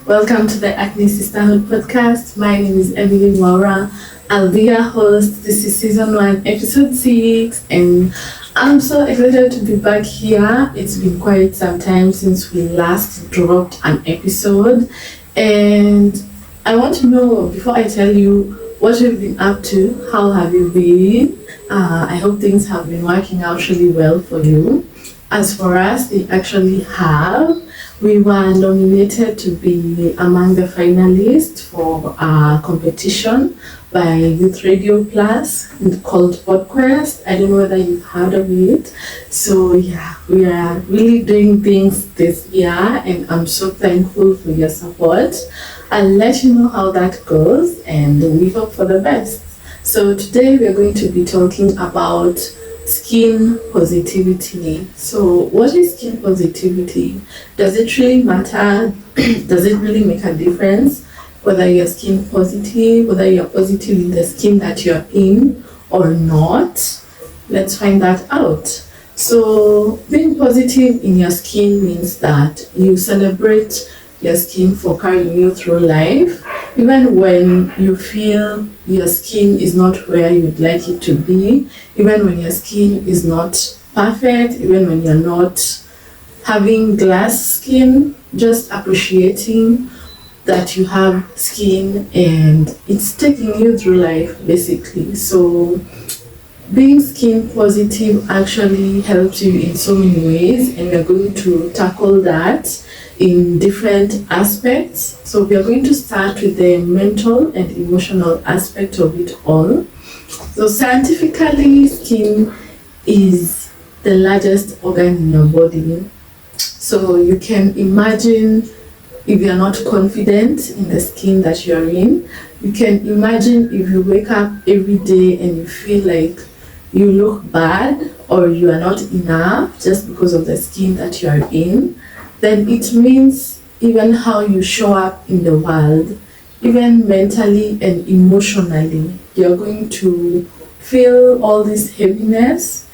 Welcome to the Acne Sisterhood podcast. My name is Emily Waura. I'll be your host. This is season 1, episode 6, and I'm so excited to be back here. It's been quite some time since we last dropped an episode, and I want to know, before I tell you what you've been up to, how have you been? I hope things have been working out really well for you. As for us, we actually have. We were nominated to be among the finalists for a competition by Youth Radio Plus called Podquest. I don't know whether you've heard of it. So yeah, we are really doing things this year, and I'm so thankful for your support. I'll let you know how that goes, and we hope for the best. So today we're going to be talking about skin positivity. So what is skin positivity? Does it really matter? Does it really make a difference whether you're skin positive, whether you're positive in the skin that you're in or not? Let's find that out. So being positive in your skin means that you celebrate your skin for carrying you through life, even when you feel your skin is not where you'd like it to be, even when your skin is not perfect, even when you're not having glass skin, just appreciating that you have skin and it's taking you through life basically. So being skin positive actually helps you in so many ways, and we're going to tackle that in different aspects. So we are going to start with the mental and emotional aspect of it all. So scientifically, skin is the largest organ in your body. So you can imagine, if you're not confident in the skin that you're in, you can imagine if you wake up every day and you feel like you look bad or you are not enough just because of the skin that you're in, then it means even how you show up in the world, even mentally and emotionally, you're going to feel all this heaviness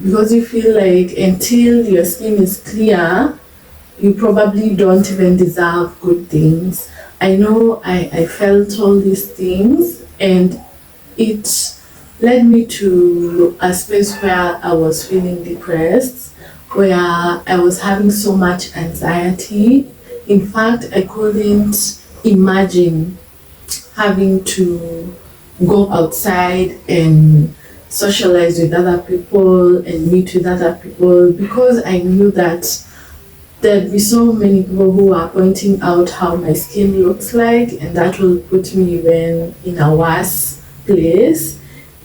because you feel like until your skin is clear, you probably don't even deserve good things. I know I felt all these things, and it led me to a space where I was feeling depressed, where I was having so much anxiety. In fact, I couldn't imagine having to go outside and socialize with other people and meet with other people, because I knew that there'd be so many people who are pointing out how my skin looks like, and that will put me even in a worse place.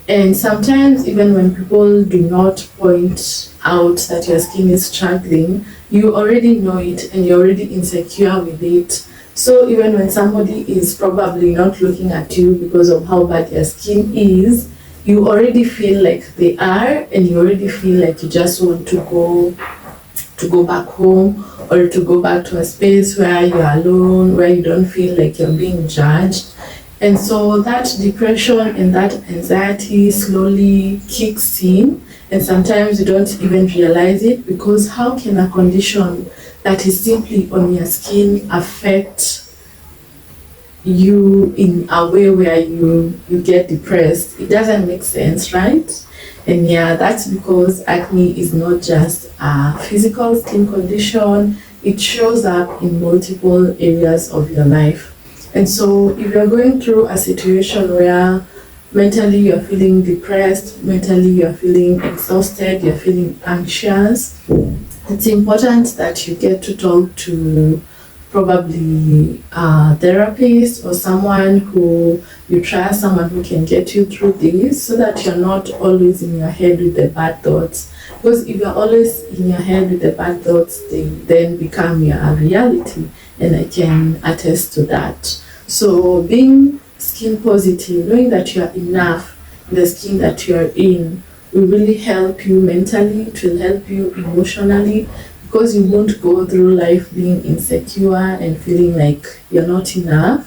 And sometimes even when people do not point out that your skin is struggling, you already know it and you're already insecure with it. So even when somebody is probably not looking at you because of how bad your skin is, you already feel like they are, and you already feel like you just want to go back home, or to go back to a space where you're alone, where you don't feel like you're being judged. And so that depression and that anxiety slowly kicks in, and sometimes you don't even realize it, because how can a condition that is simply on your skin affect you in a way where you get depressed? It doesn't make sense, right? And yeah, that's because acne is not just a physical skin condition, it shows up in multiple areas of your life. And so if you're going through a situation where mentally you're feeling depressed, mentally you're feeling exhausted, you're feeling anxious, it's important that you get to talk to probably a therapist or someone who you trust, someone who can get you through this, so that you're not always in your head with the bad thoughts. Because if you're always in your head with the bad thoughts, they then become your reality, and I can attest to that. So being skin positive, knowing that you're enough in the skin that you're in, will really help you mentally, it will help you emotionally, because you won't go through life being insecure and feeling like you're not enough.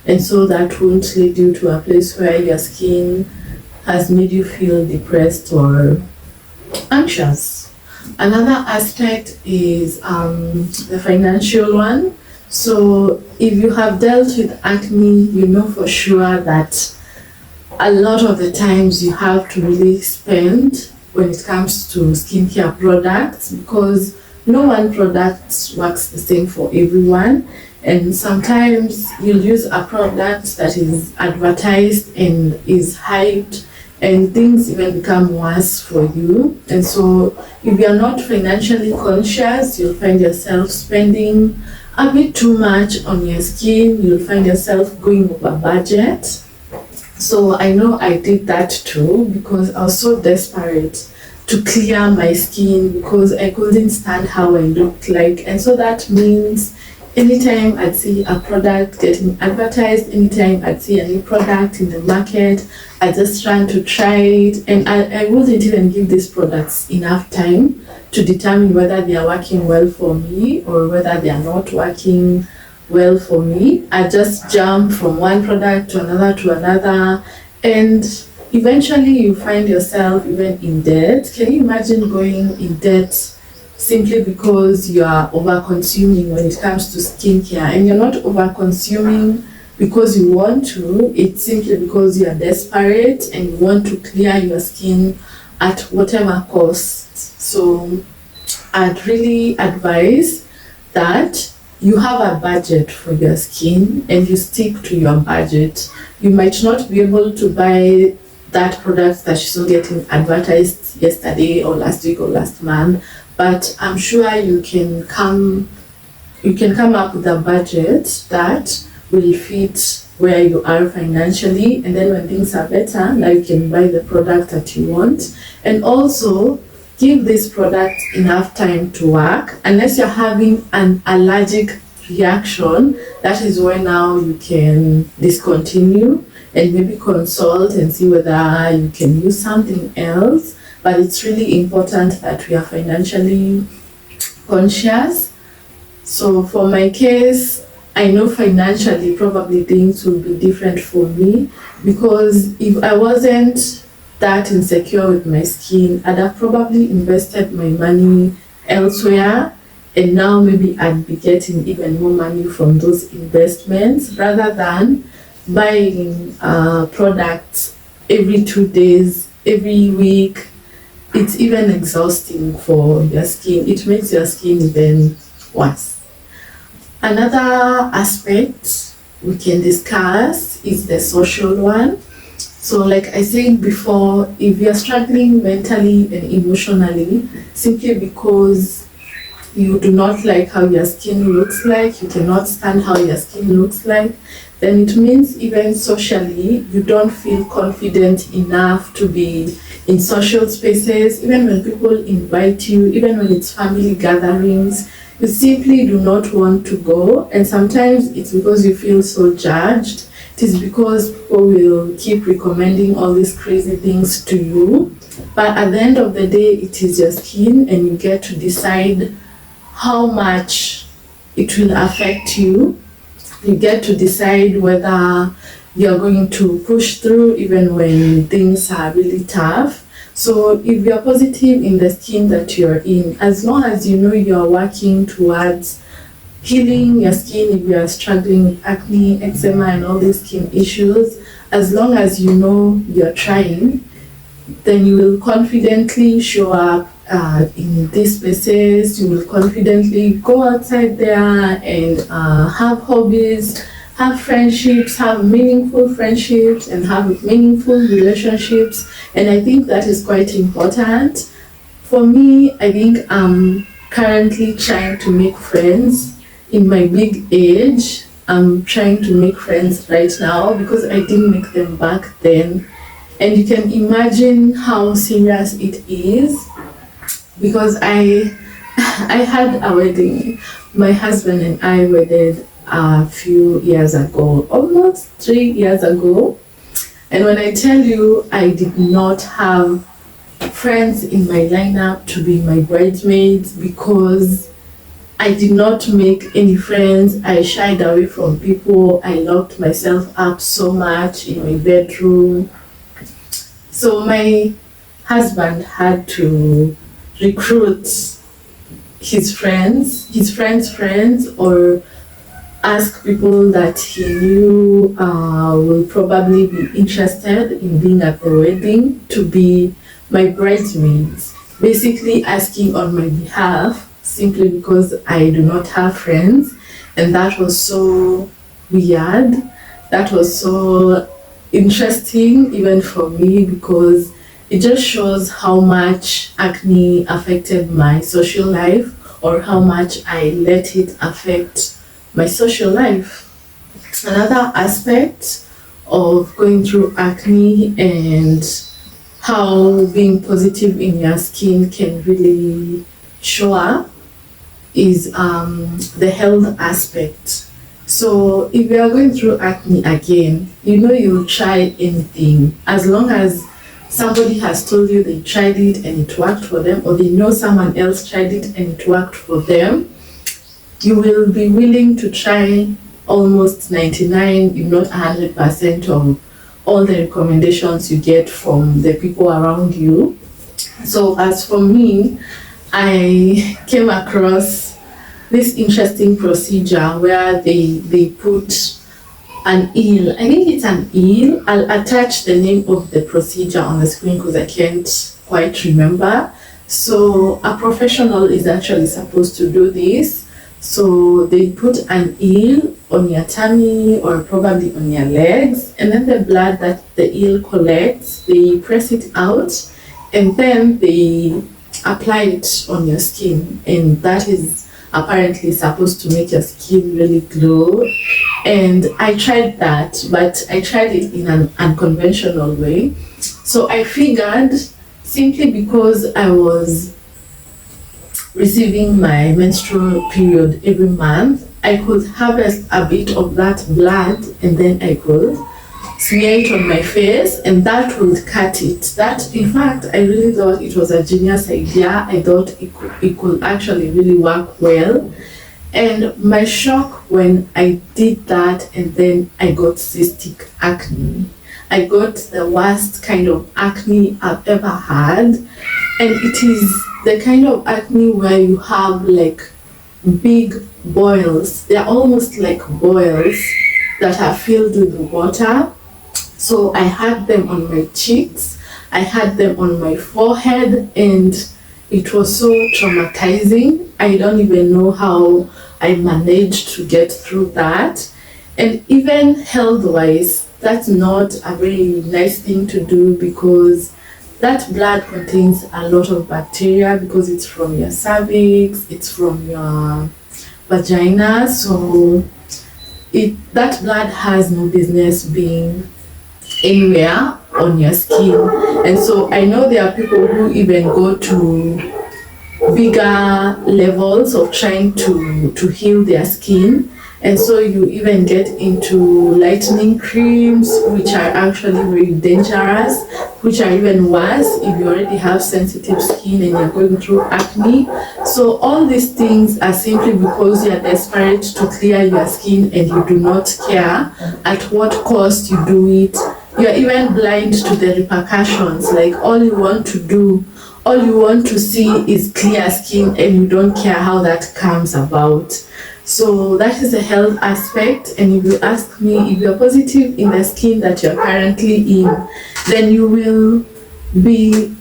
And so that won't lead you to a place where your skin has made you feel depressed or anxious. Another aspect is the financial one. So if you have dealt with acne, you know for sure that a lot of the times you have to really spend when it comes to skincare products, because no one product works the same for everyone. And sometimes you'll use a product that is advertised and is hyped, and things even become worse for you. And so if you're not financially conscious, you'll find yourself spending a bit too much on your skin. You'll find yourself going over budget. So I know I did that too, because I was so desperate to clear my skin, because I couldn't stand how I looked like. And so that means anytime I'd see a product getting advertised, anytime I'd see a new product in the market, I just ran to try it. And I wouldn't even give these products enough time to determine whether they are working well for me or whether they are not working well for me. I just jump from one product to another, and eventually you find yourself even in debt. Can you imagine going in debt simply because you are over consuming when it comes to skincare? And you're not over consuming because you want to, it's simply because you are desperate and you want to clear your skin at whatever cost. So I'd really advise that you have a budget for your skin and you stick to your budget. You might not be able to buy that product that you saw getting advertised yesterday or last week or last month, but I'm sure you can come up with a budget that will fit where you are financially, and then when things are better, now you can buy the product that you want. And also give this product enough time to work. Unless you're having an allergic reaction, that is where now you can discontinue and maybe consult and see whether you can use something else. But it's really important that we are financially conscious. So for my case, I know financially probably things will be different for me, because if I wasn't that insecure with my skin, I'd have probably invested my money elsewhere, and now maybe I'd be getting even more money from those investments rather than buying products every 2 days, every week. It's even exhausting for your skin. It makes your skin even worse. Another aspect we can discuss is the social one. So like I said before, if you're struggling mentally and emotionally simply because you do not like how your skin looks like, you cannot stand how your skin looks like, then it means even socially you don't feel confident enough to be in social spaces. Even when people invite you, even when it's family gatherings, you simply do not want to go. And sometimes it's because you feel so judged. It is because people will keep recommending all these crazy things to you. But at the end of the day, it is your skin, and you get to decide how much it will affect you. You get to decide whether you're going to push through even when things are really tough. So if you're positive in the skin that you're in, as long as you know you're working towards healing your skin, if you're struggling with acne, eczema, and all these skin issues, as long as you know you're trying, then you will confidently show up in these spaces. You will confidently go outside there and have hobbies, have friendships, have meaningful friendships, and have meaningful relationships. And I think that is quite important. For me, I think I'm currently trying to make friends in my big age, I'm trying to make friends right now because I didn't make them back then. And you can imagine how serious it is because I I had a wedding. My husband and I wedded a few years ago, almost 3 years ago. And when I tell you I did not have friends in my lineup to be my bridesmaids because I did not make any friends. I shied away from people. I locked myself up so much in my bedroom. So my husband had to recruit his friends' friends, or ask people that he knew will probably be interested in being at the wedding to be my bridesmaids, basically asking on my behalf simply because I do not have friends. And that was so weird. That was so interesting even for me because it just shows how much acne affected my social life, or how much I let it affect my social life. Another aspect of going through acne and how being positive in your skin can really show up is the health aspect. So if you are going through acne again, you'll try anything as long as somebody has told you they tried it and it worked for them, or they know someone else tried it and it worked for them. You will be willing to try almost 99, if not 100% of all the recommendations you get from the people around you. So as for me, I came across this interesting procedure where they put an eel. I think it's an eel. I'll attach the name of the procedure on the screen because I can't quite remember. So a professional is actually supposed to do this. So they put an eel on your tummy or probably on your legs, and then the blood that the eel collects, they press it out and then they apply it on your skin, and that is apparently supposed to make your skin really glow. And I tried that, but I tried it in an unconventional way. So I figured, simply because I was receiving my menstrual period every month, I could harvest a bit of that blood and then I could smear it on my face, and that would cut it. That, in fact, I really thought it was a genius idea. I thought it could actually really work well. And my shock when I did that, and then I got cystic acne. I got the worst kind of acne I've ever had. And it is the kind of acne where you have like big boils. They're almost like boils that are filled with water. So I had them on my cheeks, I had them on my forehead, and it was so traumatizing. I don't even know how I managed to get through that. And even health-wise, that's not a very nice thing to do because that blood contains a lot of bacteria because it's from your cervix, it's from your vagina. So that blood has no business being anywhere on your skin. And so I know there are people who even go to bigger levels of trying to heal their skin, and so you even get into lightening creams, which are actually very dangerous, which are even worse if you already have sensitive skin and you're going through acne. So all these things are simply because you're desperate to clear your skin and you do not care at what cost you do it. You're even blind to the repercussions. Like all you want to see is clear skin, and you don't care how that comes about. So that is the health aspect. And if you ask me, if you're positive in the skin that you're currently in, then you will be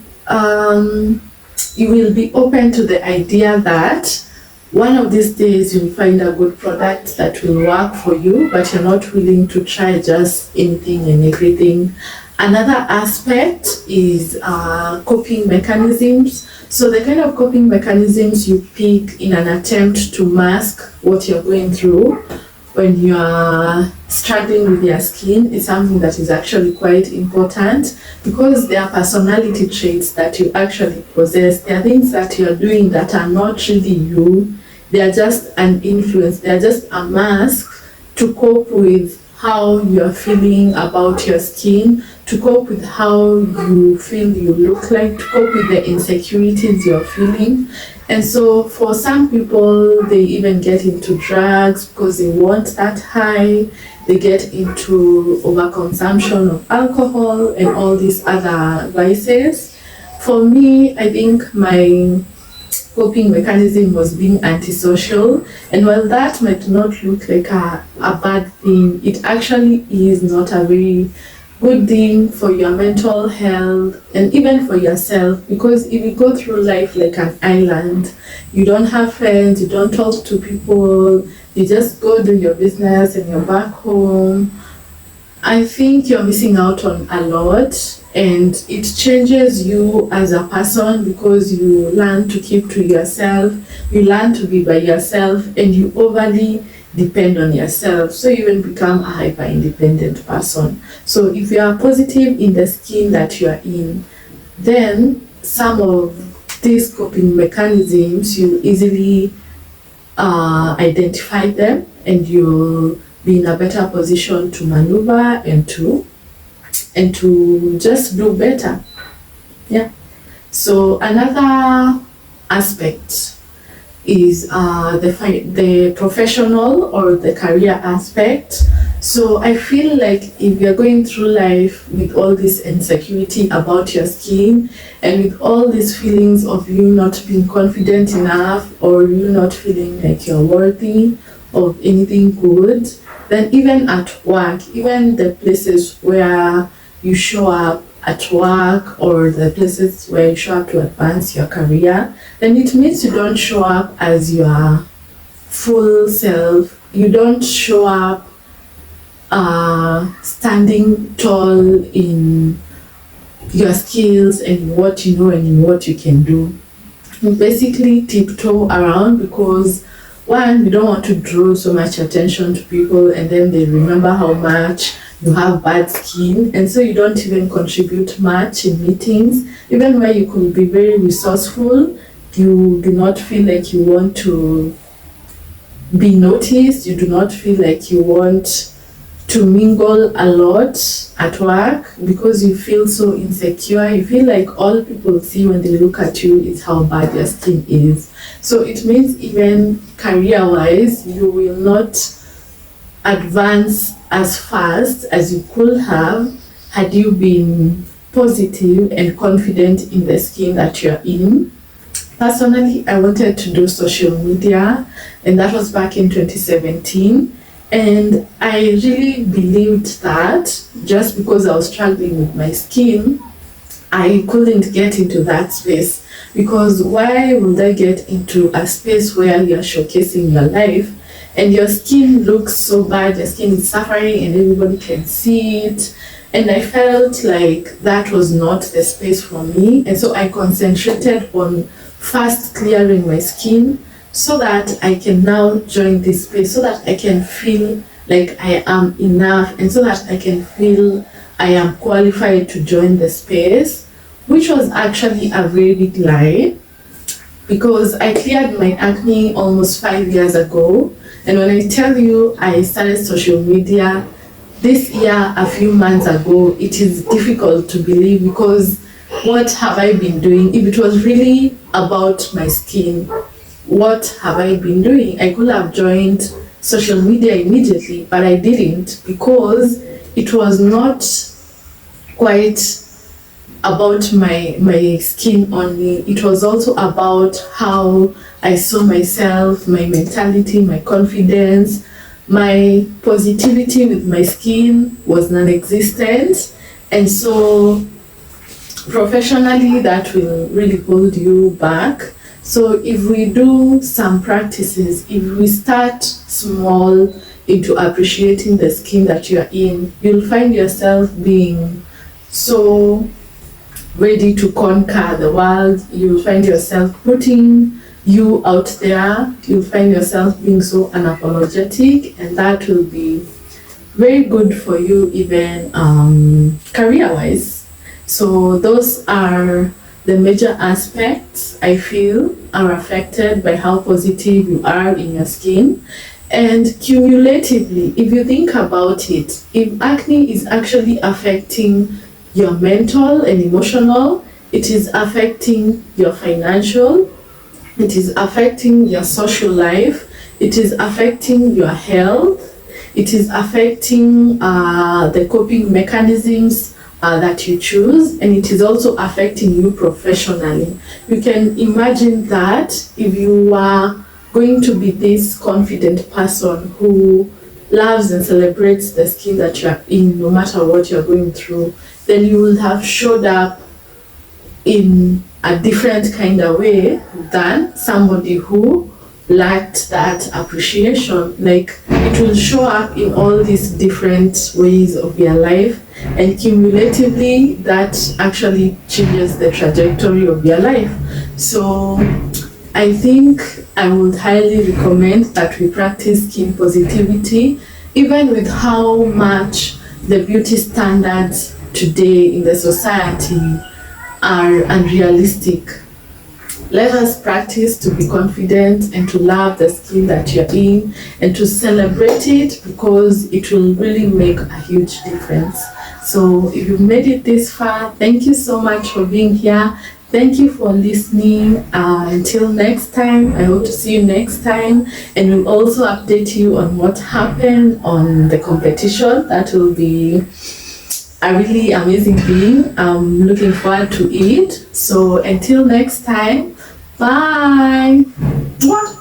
open to the idea that one of these days you'll find a good product that will work for you, but you're not willing to try just anything and everything. Another aspect is coping mechanisms. So the kind of coping mechanisms you pick in an attempt to mask what you're going through when you are struggling with your skin is something that is actually quite important, because there are personality traits that you actually possess. There are things that you're doing that are not really you. They are just an influence. They are just a mask to cope with how you're feeling about your skin, to cope with how you feel you look like, to cope with the insecurities you're feeling. And so for some people, they even get into drugs because they want that high. They get into overconsumption of alcohol and all these other vices. For me, I think my coping mechanism was being antisocial, and while that might not look like a bad thing, it actually is not a very good thing for your mental health and even for yourself, because if you go through life like an island, you don't have friends, you don't talk to people, you just go do your business and you're back home, I think you're missing out on a lot, and it changes you as a person because you learn to keep to yourself, you learn to be by yourself, and you overly depend on yourself. So you even become a hyper independent person. So if you are positive in the skin that you are in, then some of these coping mechanisms you easily identify them, and you'll be in a better position to maneuver and to just do better. Yeah. So another aspect is the professional or the career aspect. So I feel like if you're going through life with all this insecurity about your skin and with all these feelings of you not being confident enough or you not feeling like you're worthy of anything good, then even at work, even the places where you show up at work or the places where you show up to advance your career, then it means you don't show up as your full self. You don't show up standing tall in your skills and what you know and in what you can do. You basically tiptoe around because one, you don't want to draw so much attention to people and then they remember how much you have bad skin, and so you don't even contribute much in meetings. Even where you could be very resourceful, you do not feel like you want to be noticed, you do not feel like you want to mingle a lot at work because you feel so insecure. You feel like all people see when they look at you is how bad your skin is. So it means even career-wise, you will not advance as fast as you could have had you been positive and confident in the skin that you're in. Personally, I wanted to do social media, and that was back in 2017. And I really believed that just because I was struggling with my skin, I couldn't get into that space. Because why would I get into a space where you're showcasing your life and your skin looks so bad, your skin is suffering and everybody can see it? And I felt like that was not the space for me. And so I concentrated on first clearing my skin so that I can now join this space, so that I can feel like I am enough and so that I can feel I am qualified to join the space, which was actually a very big lie because I cleared my acne almost 5 years ago. And when I tell you I started social media this year, a few months ago, it is difficult to believe because what have I been doing? If it was really about my skin, what have I been doing? I could have joined social media immediately, but I didn't because it was not quite about my skin only. It was also about how I saw myself, my mentality, my confidence, my positivity with my skin was non-existent. And so professionally, that will really hold you back. So if we do some practices, if we start small into appreciating the skin that you're in, you'll find yourself being so ready to conquer the world. You'll find yourself putting you out there. You'll find yourself being so unapologetic, and that will be very good for you, even career-wise. So those are the major aspects I feel are affected by how positive you are in your skin. And cumulatively, if you think about it, if acne is actually affecting your mental and emotional, it is affecting your financial, it is affecting your social life, it is affecting your health, it is affecting the coping mechanisms that you choose, and it is also affecting you professionally. You can imagine that if you are going to be this confident person who loves and celebrates the skin that you're in, no matter what you're going through, then you will have showed up in a different kind of way than somebody who lacked that appreciation. Like, it will show up in all these different ways of your life, and cumulatively that actually changes the trajectory of your life. So I think I would highly recommend that we practice skin positivity, even with how much the beauty standards today in the society are unrealistic. Let us practice to be confident and to love the skin that you're in and to celebrate it, because it will really make a huge difference. So if you've made it this far, thank you so much for being here. Thank you for listening. Until next time, I hope to see you next time, and we'll also update you on what happened on the competition. That will be a really amazing thing. I'm looking forward to it. So until next time, bye. Mwah.